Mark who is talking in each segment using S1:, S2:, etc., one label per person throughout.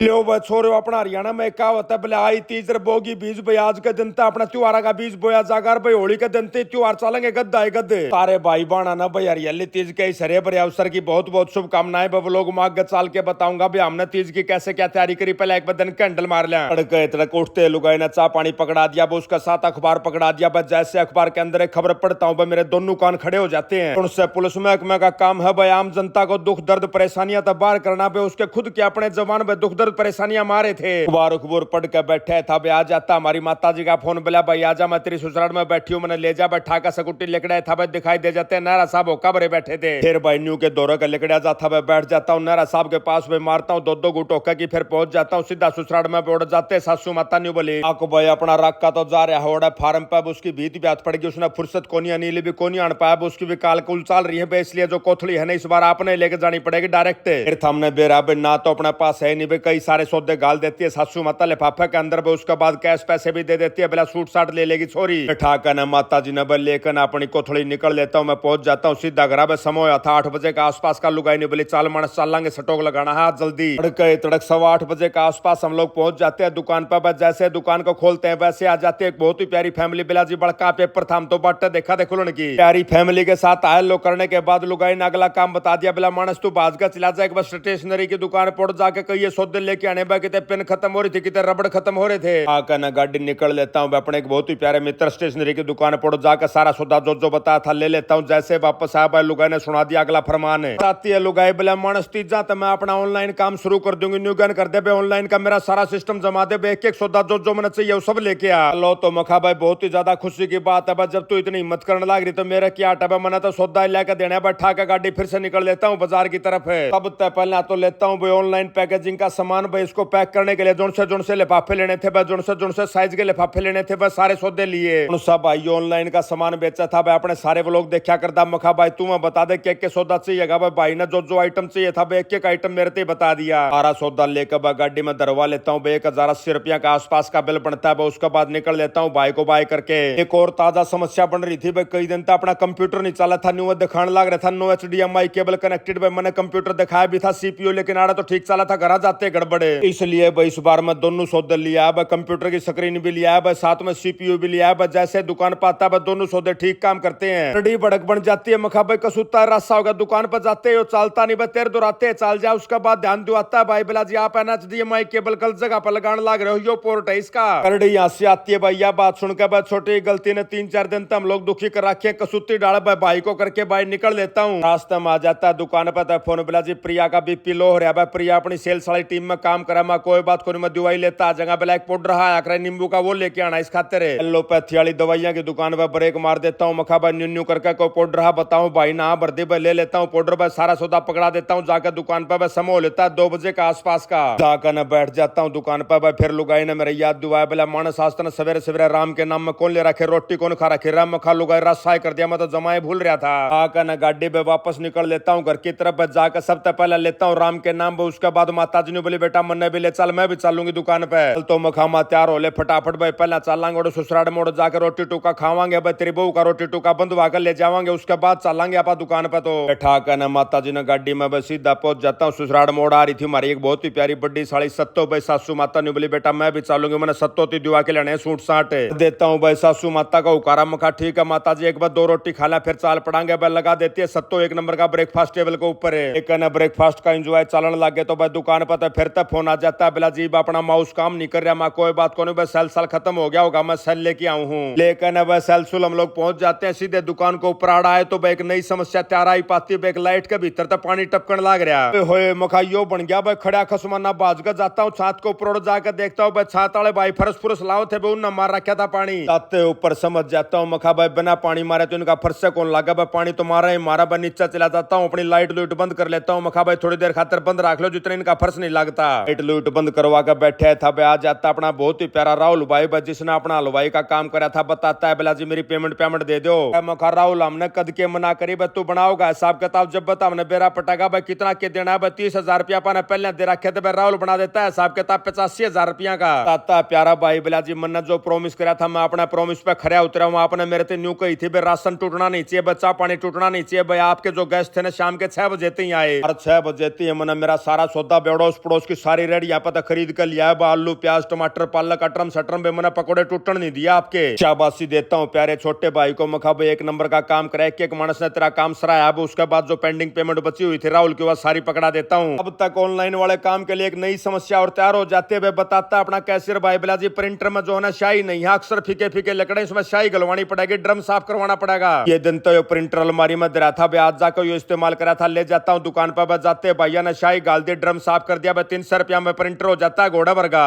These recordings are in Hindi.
S1: लो भाई छोरो अपना हरियाणा में कहावत है बोले आई तीज रे बोगी बीज भाई आज के दिन तो अपना त्योहार का बीज बोया जाकर भाई होली के दिन ते त्योहार चलेंगे गद्दा है गद्दे सारे भाई बाणा ना भाई हरियाली तीज के इस हरे भरे अवसर की बहुत बहुत शुभकामनाएं लोग माग चाल के बताऊंगा भी हमने तीज की कैसे क्या तैयारी करी। पहले एक दिन कैंडल मार लिया तड़के तड़क उठते लुगाई ने चाह पानी पकड़ा दिया उसका साथ अखबार पकड़ा दिया बस जैसे अखबार के अंदर एक खबर पढ़ता हूँ मेरे दोनों कान खड़े हो जाते हैं। उनसे पुलिस महकमे का काम है भाई आम जनता को दुख दर्द परेशानियां तो बाहर करना भाई उसके खुद के अपने जवान में दुख दर्द परेशानियां मारे थे। अखबार पढ़ के बैठे था आ जाता हमारी माता जी का फोन बोला भाई आजा मैं तेरी ससुराल में बैठी हूँ मैंने ले जा बैठा का सकुटी लिकड़ा था भाई दिखाई दे जाते नारा साहब होका भरे बैठे थे। फिर भाई न्यू के दौरे का लिकड़ा जाता भाई बैठ जाता हूँ नारा साहब के पास में मारता हूँ दो गुट होकर की फिर पहुंच जाता हूँ सीधा ससुराल में उड़ जाते सासू माता न्यू बोली आपको भाई अपना रखा तो जा रहा होड़ा फार्म पे उसकी भीत भी हाथ पड़ गई उसने फुर्सत कोनी नीली भी कोनी आन पाया उसकी भी काल कुल चाल रही है इसलिए जो कोथली है ना इस बार आपने लेके जानी पड़ेगी डायरेक्ट। फिर हमने बेराबर ना तो अपने पास है नहीं कई सारे सौदे गाल देती है सासू माता लिफाफे के अंदर उसके बाद कैश पैसे भी दे देती है बोला सूट साट ले लेगी छोरी बैठा कर न माता जी ने लेकर अपनी कोथड़ी निकल लेता हूँ मैं पहुंच जाता हूँ सीधा घर समय था 8 बजे का आसपास का लुगाई नहीं बोली चाल मानस चलेंगे सटोक लगाना है जल्दी तड़के तड़क 8:15 बजे के आसपास हम लोग पहुंच जाते हैं दुकान पर बस जैसे दुकान को खोलते हैं वैसे आ जाते हैं एक बहुत ही प्यारी फैमिली बिला जी बड़का पेपर था हम तो बट देखा थे खुलन की प्यारी फैमिली के साथ आए लोग करने के बाद लुगाई ने अगला काम बता दिया बिला मानस तू भाजगा चला जाए बस स्टेशनरी की दुकान पर जाके कई सौदे लेके आने कितने पेन खत्म हो रही थी कितने रबड़ खत्म हो रहे थे आकर ना गाड़ी निकल लेता हूँ अपने एक बहुत ही प्यारे मित्र स्टेशनरी की दुकान पर जाकर सारा सौदा जो बताया था ले लेता हूँ। जैसे वापस आया भाई लुगाई ने सुना दिया अगला फरमान है आती है लुगाई बोला मानस तीजा तो मैं अपना ऑनलाइन काम शुरू कर दूंगी न्यूगन कर दे ऑनलाइन का मेरा सारा सिस्टम जमा दे एक एक सौदा जो मैंने चाहिए वो सब लेके आ लो तो मखा भाई बहुत ही ज्यादा खुशी की बात है जब तू इतनी हिम्मत करने लग रही तो मेरा क्या टबा मैंने तो सौदा लेकर देना है बैठा के गाड़ी फिर से निकल लेता हूँ बाजार की तरफ है तब तक पहले तो लेता हूँ भाई ऑनलाइन पैकेजिंग का सामान भाई इसको पैक करने के लिए जोन से लिफाफे लेने थे भाई जोन से साइज के लिफाफे लेने थे भाई सारे सौदे लिए सब भाई ऑनलाइन का सामान बेचा था भाई अपने सारे लोग देखा करता मखा भाई तू मैं बता दे के सौदा चाहिएगा भाई ने जो आइटम चाहिए था एक एक आइटम मेरे से बता दिया सारा सौदा लेकर गाड़ी में दरवा लेता हूँ 1080 रुपया का आसपास का बिल बनता है उसके बाद निकल लेता हूँ भाई को बाय करके। एक और ताजा समस्या बन रही थी भाई कई दिन तक अपना कंप्यूटर नहीं चला था न्यू दिखाने लग रहा था नो HDMI केबल कनेक्टेड भाई मैंने कंप्यूटर दिखाया भी था CPU लेकिन आड़ा तो ठीक चला था घर जाते गड़बड़े इसलिए भाई इस बार मैं दोनों सौदे लिया है कंप्यूटर की स्क्रीन भी लिया है साथ में CPU भी लिया है जैसे दुकान पर आता है दोनों सौदे ठीक काम करते हैं। रडी भड़क बन जाती है मखा भाई कसूता रास्ता होगा दुकान पर जाते हो चलता नहीं भाई तेरे दोराते चल जाए उसके बाद ध्यान दुआता है भाई बिला जी आप HDMI केबल गलत जगह पर लगाने लग रहे हो यो पोर्ट है इसका करड़ी यहाँ से आती है भाई यह बात सुनकर भाई छोटी गलती ने 3-4 दिन तक हम लोग दुखी कर रखे कसूती डाल भाई को करके भाई निकल लेता हूँ। रास्ते में आ जाता है दुकान पर फोन बिला जी प्रिया का BP लो हो रहा है प्रिया अपनी सेल्स वाली टीम में काम करा मैं कोई बात को मैं दवाई लेता जगह ब्लैक पाउडर है नींबू का वो लेके आना इस खातिर एलोपैथी वाली दवाइयां की दुकान पर ब्रेक मार देता हूँ मखा भाई न्यू करके कोई पाउडर बताऊं भाई ना भरदी भाई ले लेता हूँ पाउडर भाई सारा सौदा पकड़ा देता हूँ जाकर दुकान पर समो लेता है 2 बजे का आसपास का जाकर न बैठ जाता हूँ दुकान पर भाई फिर लुगाई ने मेरे याद दुआ बोला मानस आस्ता सवेरे सवेरे राम के नाम में कौन ले रखे रोटी कौन खा रखे राम खा लुगाई रसाई कर दिया मैं तो जमाए भूल रहा था आकर न गाड़ी पे वापस निकल लेता हूँ घर की तरफ जाकर सबसे पहले लेता हूँ राम के नाम उसके बाद माता जी ने बोली बेटा मन भी ले चल मैं भी चलूंगी दुकान पे तो मखामा तैयार हो ले फटाफट भाई पहले चलेंगे ससुराल मोड़ जाकर रोटी टूका खावांगे भाई तेरी बहू का रोटी टूका बंधवा कर ले जावांगे उसके बाद चलेंगे आप दुकान पे तो बैठा कर न माता जी ने गाड़ी में बस सीधा पहुंच जाता हूँ ससुराल मोड़ आ रही थी हमारी एक बहुत ही प्यारी बड़ी साड़ी सत्तो भाई सासू माता ने बोली बेटा मैं भी चलूंगी मैंने सत्तो ती दुआ के लेने सूट साट देता हूँ भाई सासू माता का उकारा मखा ठीक है माता जी एक बार 2 रोटी खा ला फिर चाल पड़ांगे भाई लगा देती है सत्तो 1 नंबर का ब्रेकफास्ट टेबल के ऊपर है एक ब्रेकफास्ट का एंजॉय चलन लगे तो भाई दुकान पर फिर तक फोन आ जाता है बिला जी अपना माउस काम नहीं कर रहा मैं कोई बात को नहीं भाई सेल साल खत्म हो गया होगा मैं सेल लेके आऊँ हूँ लेकिन अब सेल सुल हम लोग पहुंच जाते हैं सीधे दुकान को ऊपर आड़ा है तो भाई एक नई समस्या तैयार आई पाती है लाइट के भीतर तक पानी टपकन लग रहा है मखाइयो बन गया भाई खड़ा खसमाना बाजगा जाता हूँ छात को ऊपर जाकर देखता हूँ भाई छात वाले भाई फरस फुरस लाओ थे उन मार रखा था पानी जाते ऊपर समझ जाता हूँ मखा भाई बिना पानी मारे तो इनका फर्श से कौन लगा भाई पानी तो मारा ही मारा भाई नीचे चला जाता हूँ अपनी लाइट लूट बंद कर लेता हूँ मखा भाई थोड़ी देर खातर बंद रख लो जितना इनका फर्श नहीं लगता लाइट लूट बंद करवा कर बैठे था भाई आ जाता अपना बहुत ही प्यारा राहुल भाई जिसने अपना हलवाई का काम करा था बताता है बिला जी मेरी पेमेंट दे दो मखा राहुल हमने कद के मना करी भाई तू बनाओगा हिसाब किताब जब बता हमने बेरा पटागा भाई कितना के देना है भाई 30,000 रुपया पाने पहले दे रखे थे राहुल बना देता है हिसाब किताब 85,000 रुपया का ताता प्यारा भाई बिला जी मन जो प्रॉमिस करा था मैं अपना प्रॉमिस पे खड़ा उतरा हूँ आपने मेरे से न्यू कही थी भाई राशन टूटना नहीं चाहिए बच्चा पानी टूटना नहीं चाहिए भाई आपके जो गेस्ट थे ना शाम के 6 बजे ही आए और 6 बजे ही मैंने मेरा सारा सौदा बेड़ोस पड़ोस उसकी सारी रेडी यहाँ पर खरीद कर लिया है। आलू प्याज टमाटर पालक अटरम सटरम बे, मैंने पकौड़े टूटन नहीं दिया आपके। शाबाशी देता हूँ प्यारे छोटे भाई को। मखा भाई एक नंबर का काम करे, एक मानस ने तेरा काम सराया। अब उसके बाद जो पेंडिंग पेमेंट बची हुई थी राहुल की, वह सारी पकड़ा देता हूँ। अब तक ऑनलाइन वाले काम के लिए एक नई समस्या और तैयार हो जाते हुए बताता अपना कैशियर भाई बिलाजी, प्रिंटर में जो है ना स्याही नहीं है, अक्सर फीके फीके लकड़े, इसमें स्याही गलवानी पड़ेगी, ड्रम साफ करवाना पड़ेगा। ये दिन तो ये प्रिंटर अलमारी में दे था, आज जाकर ये इस्तेमाल करा था। ले जाता हूँ दुकान पर, जाते भैया ने स्याही गाल दी, ड्रम साफ कर दिया। 300 रुपया में प्रिंटर हो जाता है घोड़ा वर्गा।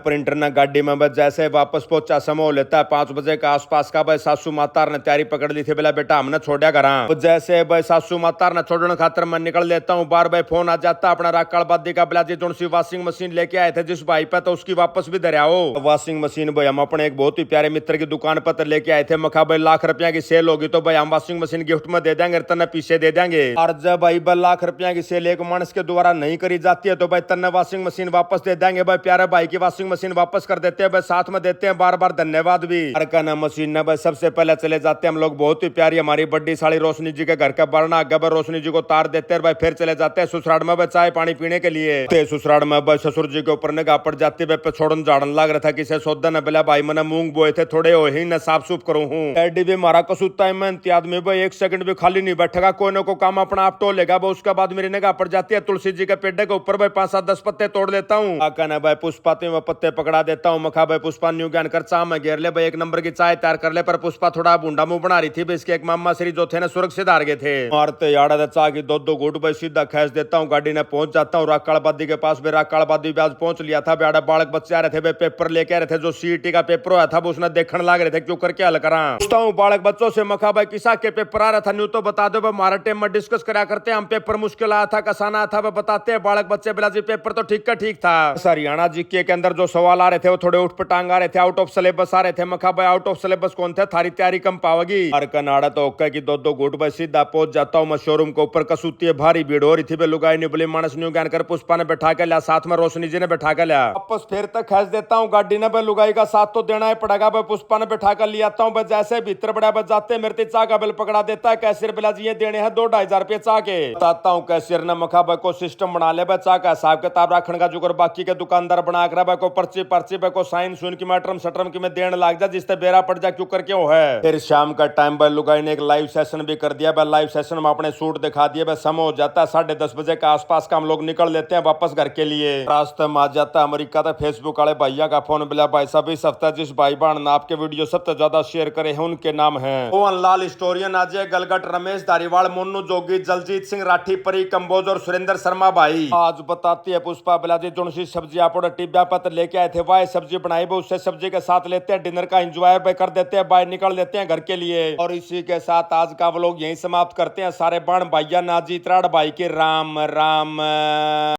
S1: प्रिंटर ने गाड़ी में जैसे वापस पहुंचा समय हो लेता है 5 बजे के आसपास का। भाई सासू माता ने तैयारी पकड़ ली थी, बोला बेटा हमने छोड़ा घर। जैसे भाई सासू माता ने छोड़ने खातर मैं निकल लेता हूँ बार। भाई फोन आ जाता अपना राकालबादी का, बिलाजी तुलसी वॉशिंग मशीन लेके आए थे जिस भाई पे, तो उसकी वापस भी दरियाओ। वॉशिंग मशीन भाई हम अपने एक बहुत ही प्यारे मित्र की दुकान पर लेके आए थे। मखा भाई लाख रुपया की सेल होगी तो भाई हम वॉशिंग मशीन गिफ्ट में दे देंगे, तन्ने पीछे दे देंगे। और जब भाई लाख रुपया की सेल एक मानस के द्वारा नहीं करी जाती है तो भाई तन्ने वॉशिंग मशीन वापस दे देंगे। भाई प्यारे भाई की वॉशिंग मशीन वापस कर देते हैं, भाई साथ में देते हैं बार बार धन्यवाद भी। अरकाना मशीन ने भाई सबसे पहले चले जाते हैं हम लोग, बहुत ही प्यारी हमारी बड्डी साड़ी रोशनी जी के घर का बरना आगे भाई रोशनी जी को तार देते हैं। भाई फिर चले जाते हैं ससुराल में भाई चाय पानी पीने के लिए। ससुराल में भाई ससुर जी के ऊपर निगाह पड़ जाती है, छोड़न झाड़न लग रहा था किसे सौदा न बिला। भाई मैंने मूंग बोए थे थोड़े हो ही न साफ सुफ करूँ हूँ। डैडी भी मारा कसूता है, मेहनती आदमी भाई एक सेकंड भी खाली नहीं बैठेगा, कोई ना कोई काम अपना आप तो लेगा। उसके बाद मेरी निगाह पड़ जाती है तुलसी जी के पेड़ के ऊपर, भाई 5-7-10 पत्ते तोड़ देता हूँ। आका भाई पुष्पा में पत्ते पकड़ा देता हूँ। मखा भाई पुष्पा न्यू ज्ञान कर चाह में घेर ले, भाई एक नंबर की चाय तैयार कर ले। पर पुष्पा थोड़ा बूंडा मुंह बना रही थी, इसके एक मामा श्री जो थे ना सुरक्षित हार गए थे। मारते याड़ा चाह की 2-2 घूट भाई सीधा खींच देता हूँ, गाड़ी ने पहुंच जाता हूँ राकालबादी के पास। भी राकालबादी भी आज पहुंच लिया था। बेड़ा बालक बच्चे आ रहे थे, पेपर लेके आ रहे थे, जो सीईटी का पेपर हुआ था उसने देखने लग रहे थे क्यों करके हल करा। पूछता हूँ बालक बच्चों से, मखा भाई किसा के पेपर आ रहा था न्यू तो बता दो, हमारे टाइम में डिस्कस करा करते हैं हम। पेपर मुश्किल आया था कसाना था बताते हैं बालक बच्चे। बिलाजी पेपर तो ठीक का ठीक था। हरियाणा जीके के अंदर जो सवाल आ रहे थे वो थोड़े उठ पटांग आ रहे थे, आउट ऑफ सिलेबस आ रहे थे। मखा भाई आउट ऑफ सिलेबस कौन थे, थारी तैयारी कम पाओगी। और कनाडा तो ओके की 2-2 घूट भाई सीधा पहुंच जाता हूँ मैं शोरूम के ऊपर। कसुती है भारी भीड़ हो रही थी, लुगाई निबली मानस न्यू ज्ञान कर पुष्पा ने बैठा के लिया, साथ में रोशनी जी ने बैठा के लिया। वापस फिर तक खींच देता हूँ गाड़ी ने, भाई लुगाई का साथ तो देना ही पड़ेगा। भाई पुष्पा ने बैठा कर लिया आता हूँ। जैसे भीतर बड़ा बच जाते मेरे चाह का बिल पकड़ा देता है। कैशियर बिला जी देने हैं 2-2.5 रुपए चाह के। बताता हूँ कैशियर ने मखा भाई को सिस्टम बना ले, चाह का हिसाब किताब रखने का जुगर बाकी के दुकानदार बना कर भाई को पर्ची पर्ची भाई को साइन सुन की मैटरम सटरम की में देने लग जा, जिससे बेरा पड़ जा क्यों करके वो है। फिर शाम का टाइम भाई लुगाई ने एक लाइव सेशन भी कर दिया। भाई लाइव सेशन में अपने सूट दिखा दिए। भाई समय हो जाता है 10:30 बजे के आसपास का, हम लोग निकल लेते हैं वापस घर के लिए। रास्ते में आ जाता है अमेरिका था फेसबुक वाले भैया का फोन, बिला भाई साहब इस हफ्ते जिस भाई बहन ने आपके वीडियो सबसे ज्यादा शेयर करे हैं उनके नाम है मोहन लाल स्टोरियन, अजय गलगट, रमेश धारीवाल, मोनू जोगी, जलजीत सिंह राठी, परी कंबोज और सुरेंद्र शर्मा भाई। आज बताती है पुष्पा बिलाजी जोनसी सब्जी आप टिब्बा पत्र लेके आए थे, वह सब्जी बनाई वो उससे सब्जी के साथ लेते हैं, डिनर का एंजॉय कर देते हैं, बाहर निकल लेते हैं घर के लिए। और इसी के साथ आज का व्लॉग यहीं समाप्त करते हैं। सारे बाण भैया नाजी त्राड़ भाई के राम राम।